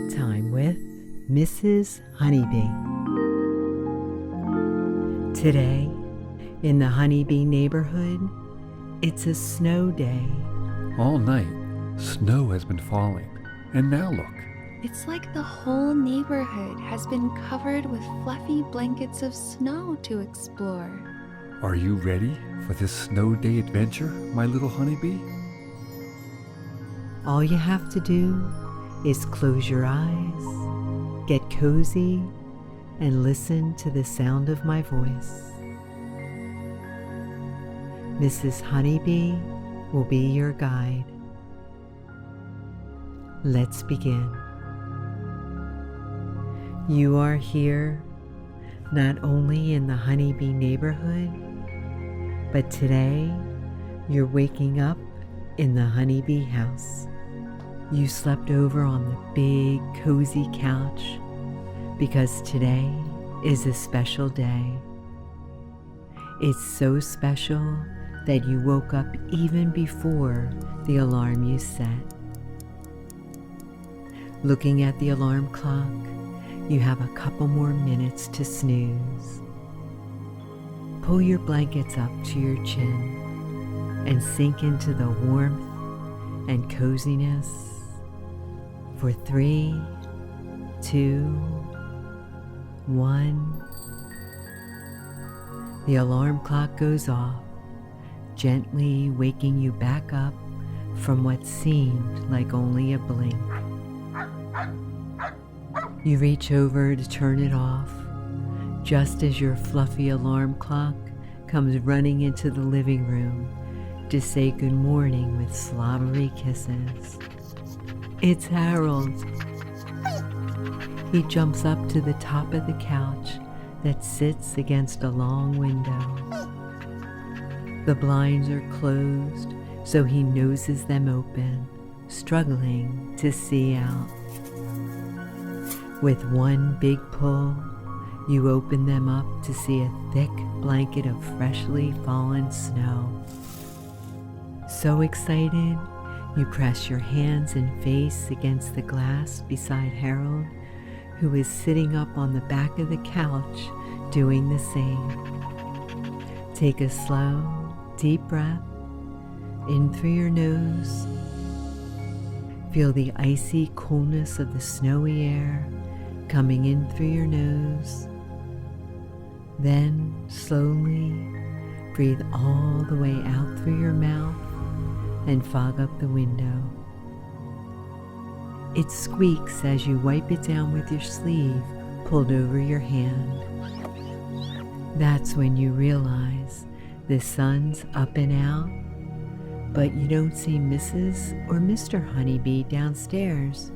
Bedtime with Mrs. Honeybee. Today, in the Honeybee Neighborhood, it's a snow day. All night, snow has been falling, and now look. It's like the whole neighborhood has been covered with fluffy blankets of snow to explore. Are you ready for this snow day adventure, my little honeybee? All you have to do is close your eyes, get cozy, and listen to the sound of my voice. Mrs. Honeybee will be your guide. Let's begin. You are here not only in the Honeybee Neighborhood, but today you're waking up in the Honeybee house. You slept over on the big cozy couch because today is a special day. It's so special that you woke up even before the alarm you set. Looking at the alarm clock, you have a couple more minutes to snooze. Pull your blankets up to your chin and sink into the warmth and coziness for 3, 2, 1. The alarm clock goes off, gently waking you back up from what seemed like only a blink. You reach over to turn it off, just as your fluffy alarm clock comes running into the living room to say good morning with slobbery kisses. It's Harold. He jumps up to the top of the couch that sits against a long window. The blinds are closed, so he noses them open, struggling to see out. With one big pull, you open them up to see a thick blanket of freshly fallen snow. So excited, you press your hands and face against the glass beside Harold, who is sitting up on the back of the couch doing the same. Take a slow, deep breath in through your nose. Feel the icy coolness of the snowy air coming in through your nose. Then slowly breathe all the way out through your mouth and fog up the window. It squeaks as you wipe it down with your sleeve pulled over your hand. That's when you realize the sun's up and out, but you don't see Mrs. or Mr. Honeybee downstairs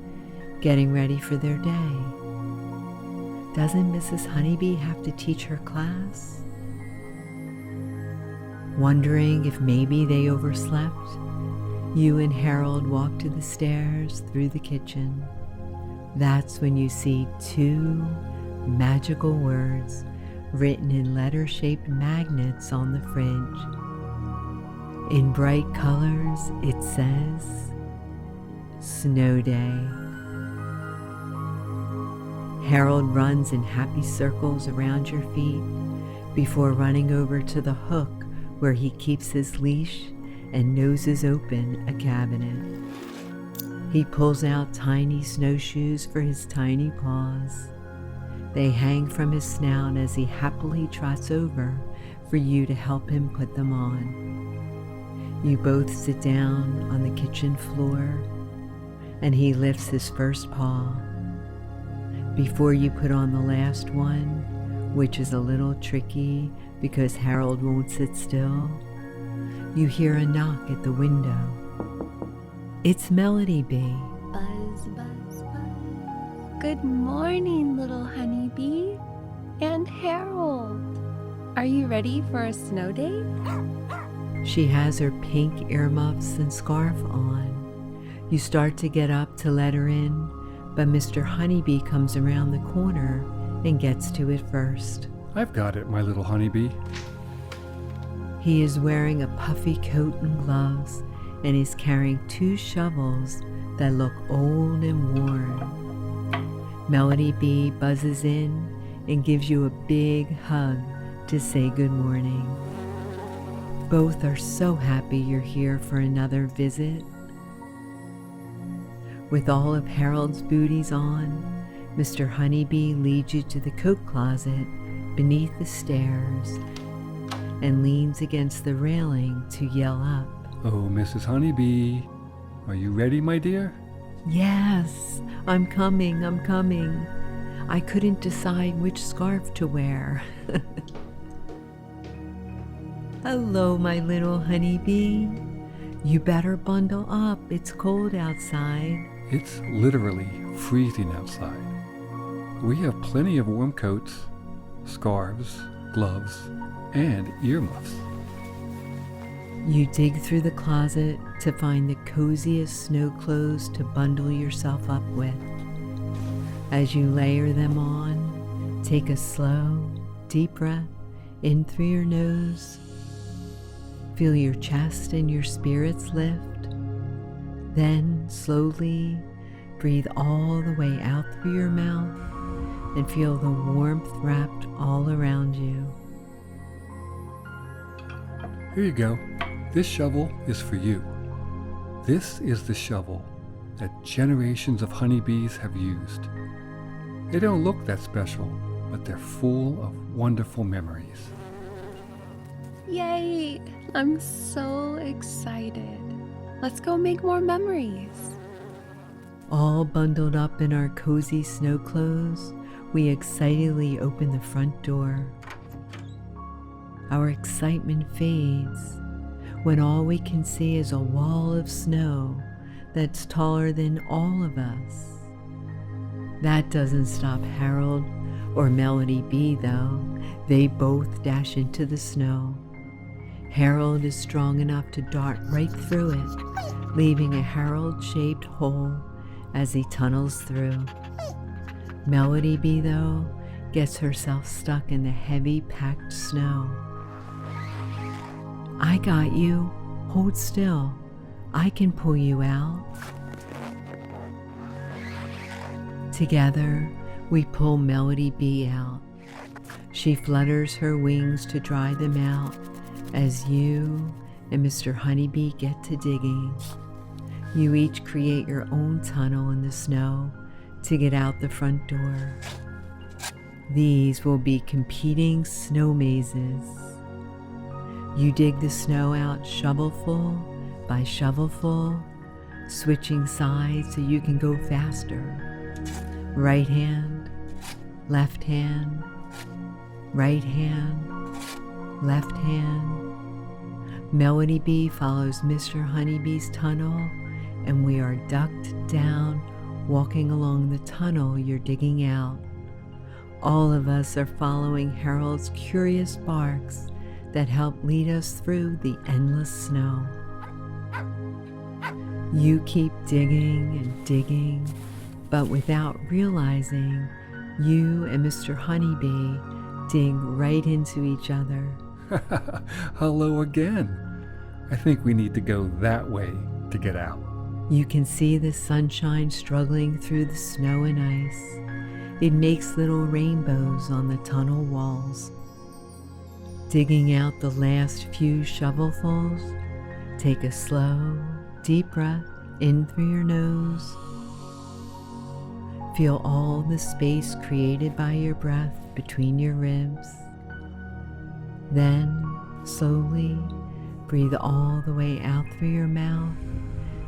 getting ready for their day. Doesn't Mrs. Honeybee have to teach her class? Wondering if maybe they overslept, you and Harold walk to the stairs through the kitchen. That's when you see 2 magical words written in letter-shaped magnets on the fridge. In bright colors, it says, Snow Day. Harold runs in happy circles around your feet before running over to the hook where he keeps his leash and noses open a cabinet. He pulls out tiny snowshoes for his tiny paws. They hang from his snout as he happily trots over for you to help him put them on. You both sit down on the kitchen floor, and he lifts his first paw. Before you put on the last one, which is a little tricky because Harold won't sit still, you hear a knock at the window. It's Melody Bee. Buzz, buzz, buzz. Good morning, little honeybee. And Harold. Are you ready for a snow day? She has her pink earmuffs and scarf on. You start to get up to let her in, but Mr. Honeybee comes around the corner and gets to it first. I've got it, my little honeybee. He is wearing a puffy coat and gloves and is carrying 2 shovels that look old and worn. Melody Bee buzzes in and gives you a big hug to say good morning. Both are so happy you're here for another visit. With all of Harold's booties on, Mr. Honeybee leads you to the coat closet beneath the stairs and leans against the railing to yell up. Oh, Mrs. Honeybee, are you ready, my dear? Yes, I'm coming. I couldn't decide which scarf to wear. Hello, my little honeybee. You better bundle up. It's cold outside. It's literally freezing outside. We have plenty of warm coats, scarves, gloves, and earmuffs. You dig through the closet to find the coziest snow clothes to bundle yourself up with. As you layer them on, take a slow, deep breath in through your nose. Feel your chest and your spirits lift. Then slowly breathe all the way out through your mouth and feel the warmth wrapped all around you. Here you go. This shovel is for you. This is the shovel that generations of honeybees have used. They don't look that special, but they're full of wonderful memories. Yay! I'm so excited. Let's go make more memories. All bundled up in our cozy snow clothes, we excitedly open the front door. Our excitement fades when all we can see is a wall of snow that's taller than all of us. That doesn't stop Harold or Melody Bee, though. They both dash into the snow. Harold is strong enough to dart right through it, leaving a Harold-shaped hole as he tunnels through. Melody Bee, though, gets herself stuck in the heavy packed snow. I got you. Hold still. I can pull you out. Together, we pull Melody Bee out. She flutters her wings to dry them out as you and Mr. Honeybee get to digging. You each create your own tunnel in the snow to get out the front door. These will be competing snow mazes. You dig the snow out shovelful by shovelful, switching sides so you can go faster. Right hand, left hand, right hand, left hand. Melody Bee follows Mr. Honeybee's tunnel, and we are ducked down, walking along the tunnel you're digging out. All of us are following Harold's curious barks that help lead us through the endless snow. You keep digging and digging, but without realizing, you and Mr. Honeybee dig right into each other. Hello again. I think we need to go that way to get out. You can see the sunshine struggling through the snow and ice. It makes little rainbows on the tunnel walls. Digging out the last few shovelfuls, take a slow, deep breath in through your nose. Feel all the space created by your breath between your ribs. Then, slowly, breathe all the way out through your mouth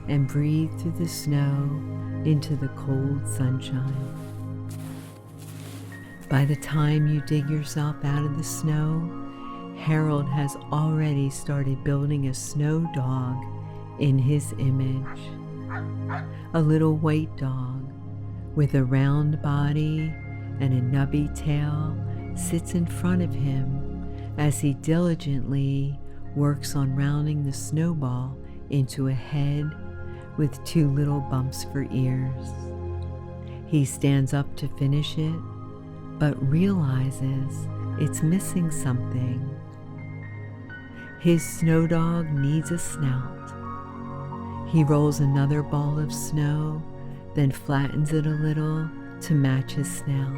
and breathe through the snow into the cold sunshine. By the time you dig yourself out of the snow, Harold has already started building a snow dog in his image. A little white dog with a round body and a nubby tail sits in front of him as he diligently works on rounding the snowball into a head with two little bumps for ears. He stands up to finish it, but realizes it's missing something. His snow dog needs a snout. He rolls another ball of snow, then flattens it a little to match his snout.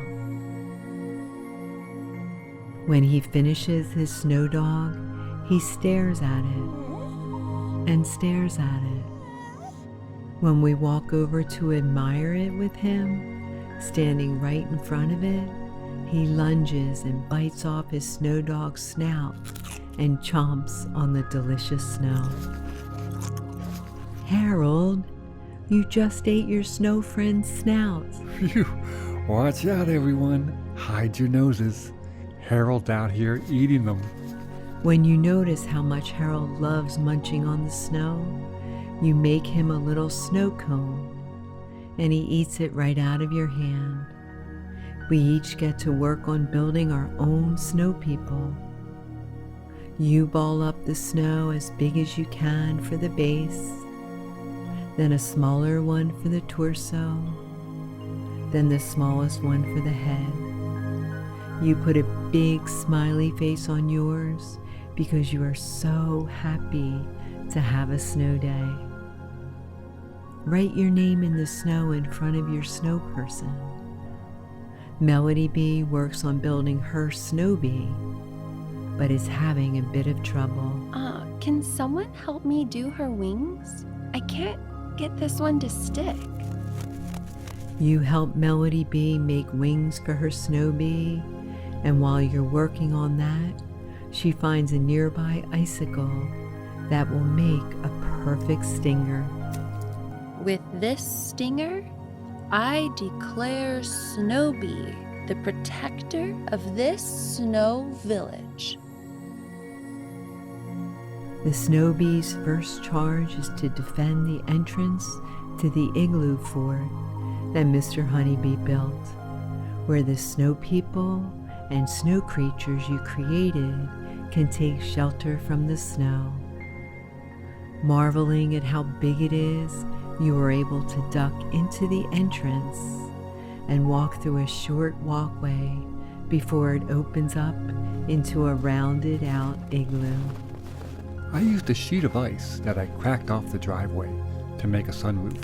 When he finishes his snow dog, he stares at it and stares at it. When we walk over to admire it with him, standing right in front of it, he lunges and bites off his snow dog's snout and chomps on the delicious snow. Harold, you just ate your snow friend's snout. Phew. Watch out, everyone. Hide your noses. Harold's out here eating them. When you notice how much Harold loves munching on the snow, you make him a little snow cone, and he eats it right out of your hand. We each get to work on building our own snow people. You ball up the snow as big as you can for the base, then a smaller one for the torso, then the smallest one for the head. You put a big smiley face on yours because you are so happy to have a snow day. Write your name in the snow in front of your snow person. Melody Bee works on building her snow bee, but is having a bit of trouble. Can someone help me do her wings? I can't get this one to stick. You help Melody Bee make wings for her snow bee, and while you're working on that, she finds a nearby icicle that will make a perfect stinger. With this stinger, I declare Snow Bee the protector of this snow village. The snow bee's first charge is to defend the entrance to the igloo fort that Mr. Honeybee built, where the snow people and snow creatures you created can take shelter from the snow. Marveling at how big it is, you are able to duck into the entrance and walk through a short walkway before it opens up into a rounded out igloo. I used a sheet of ice that I cracked off the driveway to make a sunroof.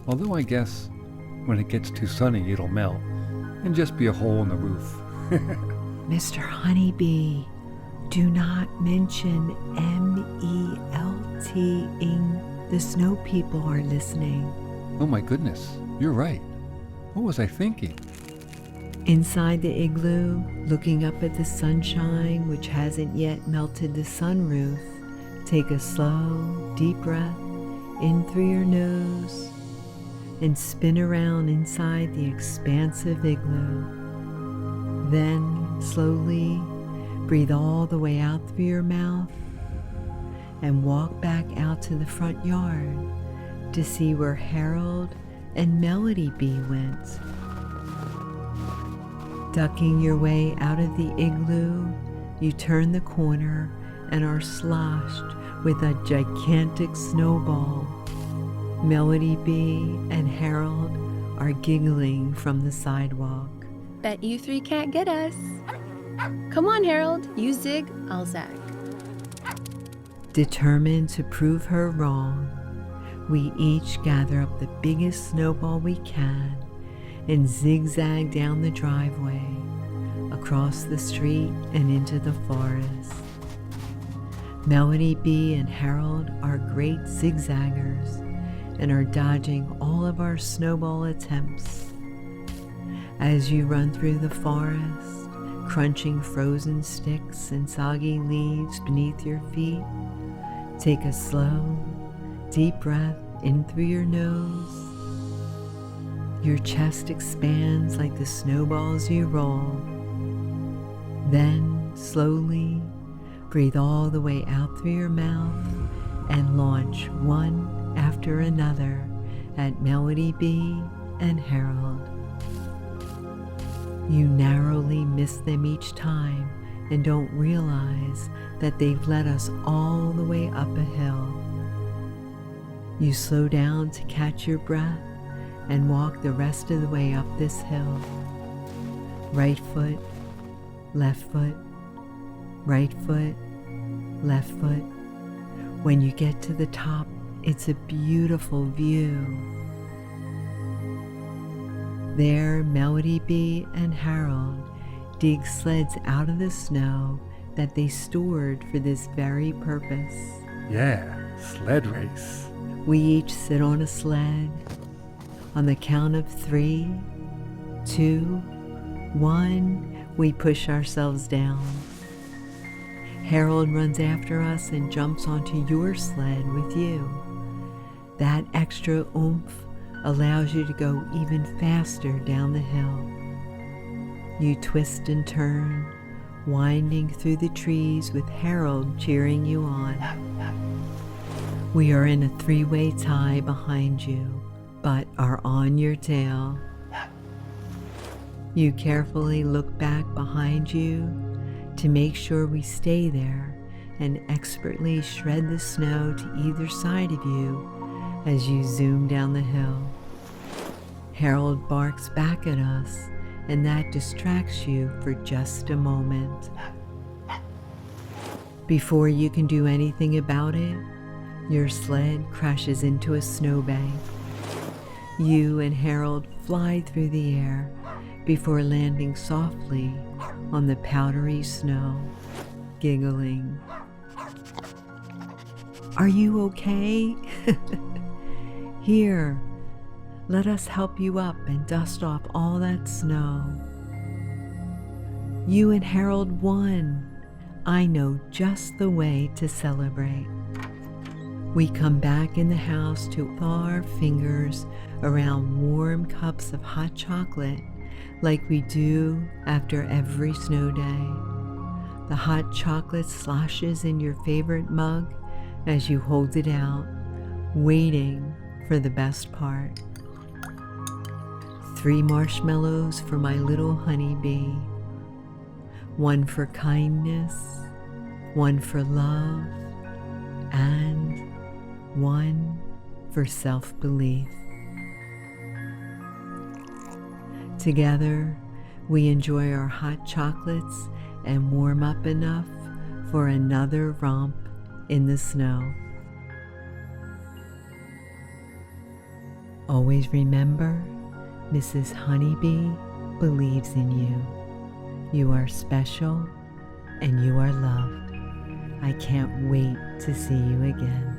Although I guess when it gets too sunny it'll melt and just be a hole in the roof. Mr. Honeybee, do not mention MELT-ing. The snow people are listening. Oh my goodness, you're right. What was I thinking? Inside the igloo, looking up at the sunshine which hasn't yet melted the sunroof, take a slow, deep breath in through your nose and spin around inside the expansive igloo. Then, slowly, breathe all the way out through your mouth and walk back out to the front yard to see where Harold and Melody Bee went. Ducking your way out of the igloo, you turn the corner and are sloshed with a gigantic snowball. Melody Bee and Harold are giggling from the sidewalk. Bet you three can't get us. Come on, Harold. You zig, I'll zag. Determined to prove her wrong, we each gather up the biggest snowball we can and zigzag down the driveway, across the street and into the forest. Melody Bee and Harold are great zigzaggers and are dodging all of our snowball attempts. As you run through the forest, crunching frozen sticks and soggy leaves beneath your feet, take a slow, deep breath in through your nose. Your chest expands like the snowballs you roll. Then, slowly, breathe all the way out through your mouth and launch one after another at Melody Bee and Harold. You narrowly miss them each time and don't realize that they've led us all the way up a hill. You slow down to catch your breath and walk the rest of the way up this hill. Right foot, left foot, right foot, left foot. When you get to the top, it's a beautiful view. There, Melody Bee and Harold dig sleds out of the snow that they stored for this very purpose. Yeah, sled race. We each sit on a sled. On the count of 3, 2, 1, we push ourselves down. Harold runs after us and jumps onto your sled with you. That extra oomph allows you to go even faster down the hill. You twist and turn, winding through the trees with Harold cheering you on. We are in a 3-way tie behind you, but are on your tail. You carefully look back behind you to make sure we stay there and expertly shred the snow to either side of you as you zoom down the hill. Harold barks back at us, and that distracts you for just a moment. Before you can do anything about it, your sled crashes into a snowbank. You and Harold fly through the air before landing softly on the powdery snow, giggling. Are you okay? Here, let us help you up and dust off all that snow. You and Harold won. I know just the way to celebrate. We come back in the house to thaw our fingers around warm cups of hot chocolate like we do after every snow day. The hot chocolate sloshes in your favorite mug as you hold it out, waiting for the best part. 3 marshmallows for my little honeybee. 1 for kindness, 1 for love, and 1 for self-belief. Together, we enjoy our hot chocolates and warm up enough for another romp in the snow. Always remember, Mrs. Honeybee believes in you. You are special and you are loved. I can't wait to see you again.